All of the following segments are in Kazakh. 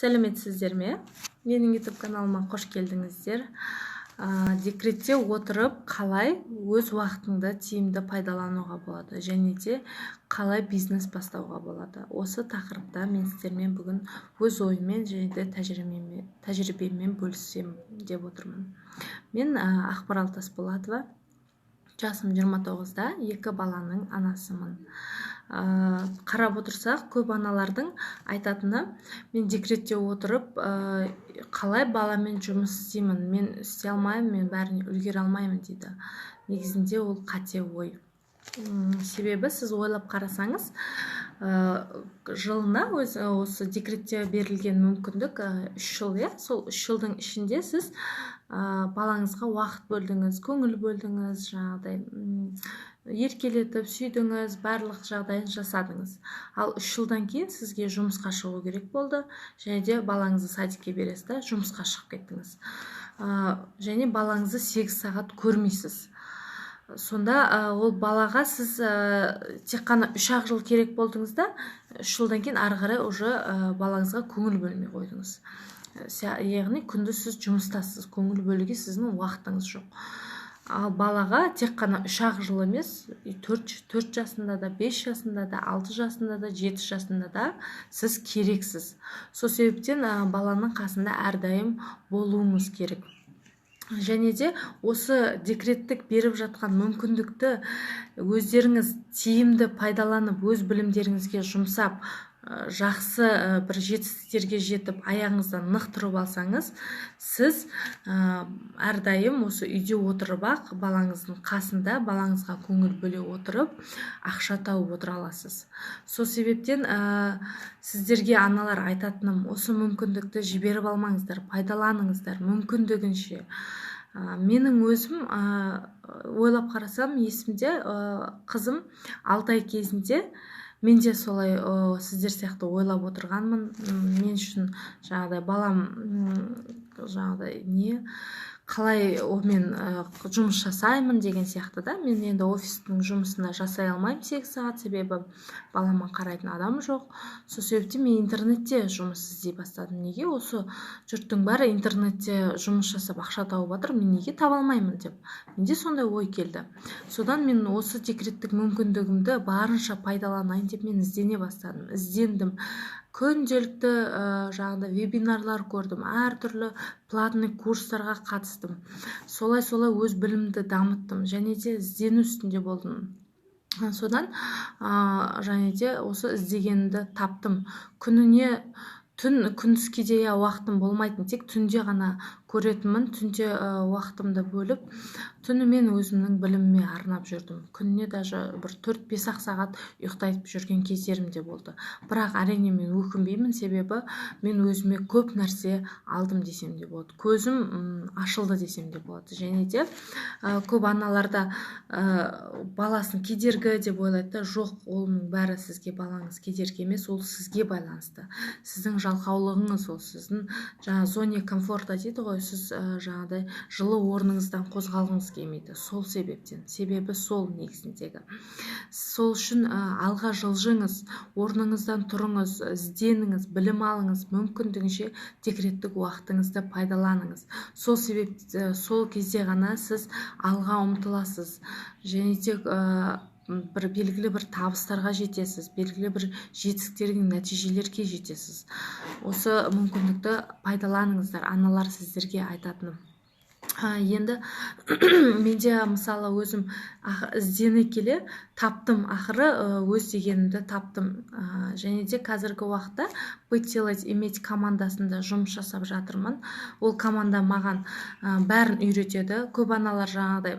Сәлеметсіздер ме? Менің YouTube каналыма қош келдіңіздер. Декретте отырып қалай өз уақытыңды тиімді пайдалануға болады және де қалай бизнес бастауға болады. Осы тақырыпта мен сіздермен бүгін өз ойыммен және де тәжірибеммен бөлісем деп отырмын. Мен Ақмарал Тасболатова, жасым 29-да, 2 баланың анасымын. Қарап отырсақ, көп аналардың айтатыны, мен декретте отырып, қалай баламен жұмыс істеймін, мен істей алмаймын, мен бәріне үлгере алмаймын дейді. Негізінде ол қате ой. Себебі сіз ойлап қарасаңыз, жылына осы декретте берілген мүмкіндік 3 жыл, сол 3 жылдың ішінде сіз балаңызға уақыт бөлдіңіз, көңіл бөлдіңіз, жаңағыдай еркелетіп, сүйдіңіз, барлық жағдайын жасадыңыз. Ал 3 жылдан кейін сізге жұмысқа шығу керек болды, және де балаңызды садикке бересіз, жұмысқа шығып кеттіңіз. Және балаңызды 8 сағат көрмейсіз. Сонда ол балаға сіз тек қана 3 жыл керек болдыңыз да, 3 жылдан кейін ары қарай уже балаңызға көңіл бөлмей қойдыңыз. Яғни күндіз сіз жұмыстасыз, көңіл бөлуге сіздің уақытыңыз жоқ. Ал балаға тек қана 3 жыл емес, 4 жасында да, 5 жасында да, 6 жасында да, 7 жасында да сіз керексіз. Сол себептен баланың қасында әрдайым болуыңыз керек. Және де осы декреттік беріп жатқан мүмкіндікті өздеріңіз тиімді пайдаланып, өз білімдеріңізге жұмсап, жақсы бір жетістіктерге жетіп, аяғыңыздан нық тұрып алсаңыз, сіз әрдайым осы үйде отырып ақ, балаңыздың қасында, балаңызға көңіл бөле отырып, ақша тауып отыра аласыз. Сол себептен сіздерге аналар айтатыным, осы мүмкіндікті жіберіп алмаңыздар, пайдаланыңыздар мүмкіндігінше. Менің өзім ойлап қарасам, есімде қызым 6 ай кезінде мен де солай сіздер сияқты ойлап отырғанмын. Мен үшін жаңағыдай балам қалай мен жұмыс жасаймын деген сияқты да. Мен енді офистің жұмысында жасай алмаймын 8 сағат, себебі балама қарайтын адам жоқ. Сол себептен мен интернетте жұмыс іздей бастадым. Неге осы жұрттың бәрі интернетте жұмыс жасап ақша тауып жатыр, мен неге таба алмаймын деп. Менде сондай ой келді. Содан мен осы декреттік мүмкіндігімді барынша пайдаланайын деп мен іздене бастадым. Іздендім. Күнделікті жаңағыда вебинарлар көрдім, әртүрлі платный курстарға қатыстым. Солай өз білімді дамыттым, және де іздену үстінде болдым. Содан және де осы іздегенімді таптым. Күніне күндізге де уақытым болмайтын, тек түнде ғана көретінмін, түнде уақытымды бөліп, түнімен өзімнің біліміме арнап жүрдім. Күніне даже бір 4-5 сағат ұйықтайтып жүрген кездерім де болды. Бірақ әрине мен өкінбеймін, себебі мен өзіме көп нәрсе алдым десем де болады. Көзім ашылды десем де болады. Және де көп аналарда баласын кедергі деп ойлайды. Жоқ, оның бәрі сізге, балаңыз кедергі емес, ол сізге байланысты. Сіздің жалқаулығыңыз, ол сіздің зоне комфорта дейді ғой, сіз жаңағыдай жылы орныңыздан қозғалғыңыз келмейді. Сол себептен. Себебі сол негізіндегі. Сол үшін алға жылжыңыз, орныңыздан тұрыңыз, ізденіңіз, білім алыңыз, мүмкіндігінше декреттік уақытыңызды пайдаланыңыз. Сол себепті сол кезде ғана сіз алға ұмтыласыз. Және де белгілі бір табыстарға жетесіз, белгілі бір жетістіктерге, нәтижелерге жетесіз. Осы мүмкіндікті пайдаланыңыздар, аналар сіздерге айтатыным. Енді менде мысалы өзім іздене келе таптым, ақыры өз дегенімді таптым. Және де қазіргі уақытта быть, делать, иметь командасында жұмыс жасап жатырмын. Ол команда маған бәрін үйретеді. Көп аналар жаңағыдай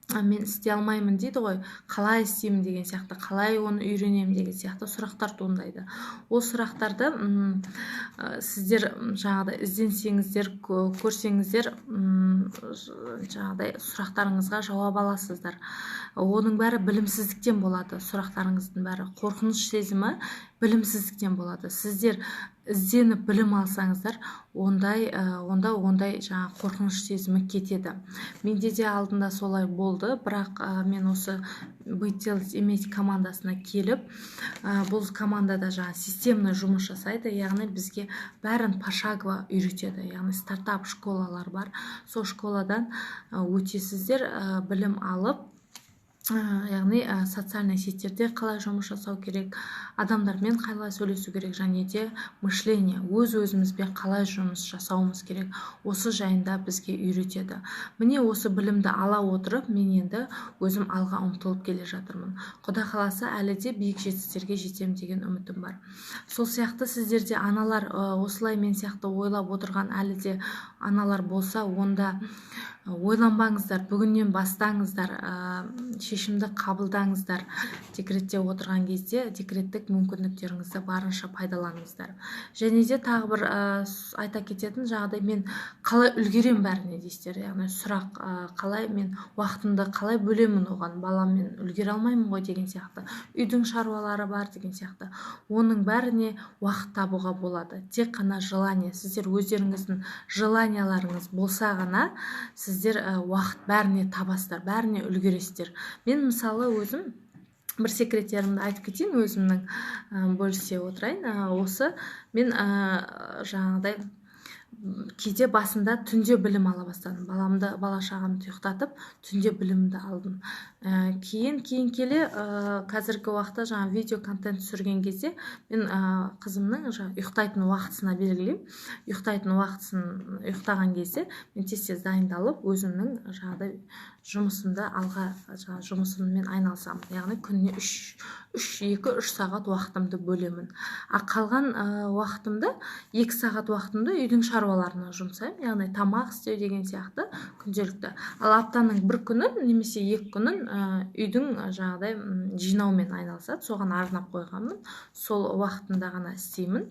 мен істей алмаймын дейді ғой, қалай істеймін деген сияқты, қалай оны үйренемін деген сияқты сұрақтар туындайды. Ол сұрақтарды сіздер жаңағыдай ізденсеңіздер, көрсеңіздер, жаңағыдай сұрақтарыңызға жауап аласыздар. Оның бәрі білімсіздіктен болады, сұрақтарыңыздың бәрі. Қорқыныш сезімі білімсіздіктен болады. Сіздер ізденіп білім алсаңыздар, онда жаңа қорқыныш сезімі кетеді. Менде де алдында солай болды, бірақ мен осы быть делать иметь командасына келіп, бұл командада жаңа системный жұмыс жасайды, яғни бізге бәрін пошагово үйретеді. Яғни стартап школалар бар, сол школадан өтесіздер, білім алып, яғни социальный сеттерде қалай жұмыс жасау керек, адамдармен қалай сөйлесу керек, және де мышление, өз-өзімізбен қалай жұмыс жасауымыз керек, осы жайында бізге үйретеді. Міне осы білімді ала отырып, мен енді өзім алға ұмтылып келе жатырмын. Құда қаласа әлі де биік жетістіктерге жетем деген үмітім бар. Сол сияқты сіздерде аналар осылай мен сияқты ойлап отырған әлі де аналар болса, онда ойланбаңыздар, бүгіннен бастаңыздар, шешімді қабылдаңыздар. Декретте отырған кезде декреттік мүмкіндіктеріңізді барынша пайдаланыңыздар. Және де тағы бір айта кететін жағдай, мен қалай үлгерем бәріне дейсіздер. Яғни сұрақ, қалай мен уақытымды қалай бөлемін оған, баламмен үлгере алмаймын ғой деген сияқты, үйдің шаруалары бар деген сияқты. Оның бәріне уақыт табуға болады. Тек қана желание, сіздер өздеріңіздің желанияларыңыз болса ғана сіздер уақыт бәріне табасыздар, бәріне үлгересіздер. Мен мысалы өзім бір секреттерімді айтып кетейін, өзімнің бөлісе отырайын. Осы мен жаңағыдай кейде басында түнде білім ала бастадым. Бала шағамды ұйықтатып, түнде білімді алдым. Кейін келе қазіргі уақытта жаңа видео контент түсірген кезде мен қызымның ұйықтайтын уақытысына белгілеймін. Ұйықтаған кезде мен тез дайындалып, өзімнің жаңағыдай жұмысыммен айналысамын. Яғни күніне 2-3 сағат уақытымды бөлемін. Қалған уақытымды, 2 сағат уақытымды үйдің шаруаларына жұмсаймын. Яғни тамақ істеу деген сияқты күнделікті. Ал аптаның бір күнін немесе 2 күнін үйдің жаңағыдай жинаумен айналысады. Соған арнап қойғанмын. Сол уақытында ғана істеймін.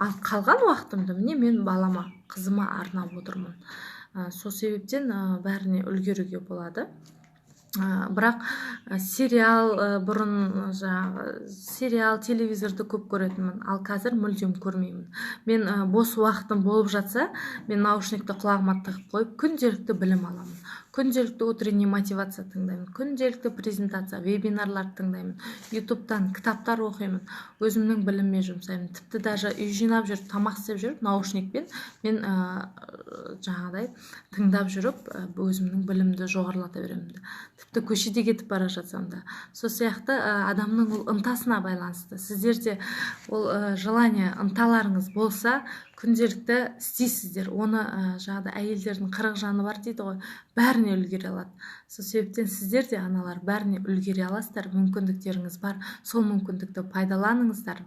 Ал қалған уақытымды міне мен балама, қызыма арнап отырмын. Сол себептен бәріне үлгеруге болады. Бірақ бұрын сериал, телевизорды көп көретінмін, ал қазір мүлдем көрмеймін. Мен бос уақытым болып жатса, мен наушникті құлағыма тығып қойып, күнделікті білім аламын. Күнделікті утренний мотивация тыңдаймын, күнделікті презентация, вебинарлар тыңдаймын, ютубтан кітаптар оқимын, өзімнің біліміме жұмсаймын. Тіпті даже үй жинап жүріп, тамақ істеп жүріп, наушникпен мен жаңағыдай тыңдап жүріп, өзімнің білімді жоғарылата беремін. Тіпті көшеде кетіп бара жатсам да. Сол сияқты адамның ол ынтасына байланысты. Сіздерде ол желание, ынталарыңыз болса, күнделікті істейсіздер. Оны жаңағыдай әйелдердің 40 жаны бар дейді ғой, бәріне үлгере алады. Сол себептен сіздер де аналар бәріне үлгере аласыздар, мүмкіндіктеріңіз бар. Сол мүмкіндікті пайдаланыңыздар.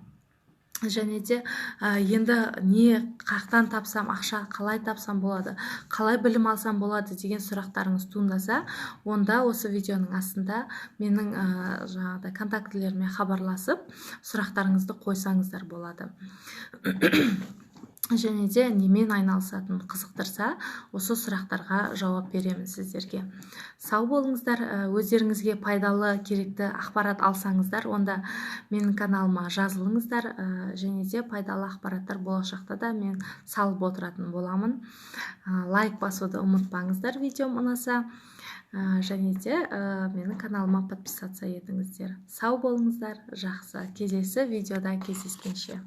Және де енді не қақтан тапсам, ақша қалай тапсам болады, қалай білім алсам болады деген сұрақтарыңыз туындаса, онда осы видеоның астында менің жаңағыдай контактілеріме хабарласып, сұрақтарыңызды қойсаңыздар болады. Және де немен айналысатын қызықтырса, осы сұрақтарға жауап беремін сіздерге. Сау болыңыздар, өздеріңізге пайдалы, керекті ақпарат алсаңыздар, онда менің каналыма жазылыңыздар, және де пайдалы ақпараттар болашақта да мен салып отыратын боламын. Лайк басуды ұмытпаңыздар, видеом ұнаса, және де менің каналыма подписаться етіңіздер. Сау болыңыздар, жақсы. Келесі видеода кездескенше.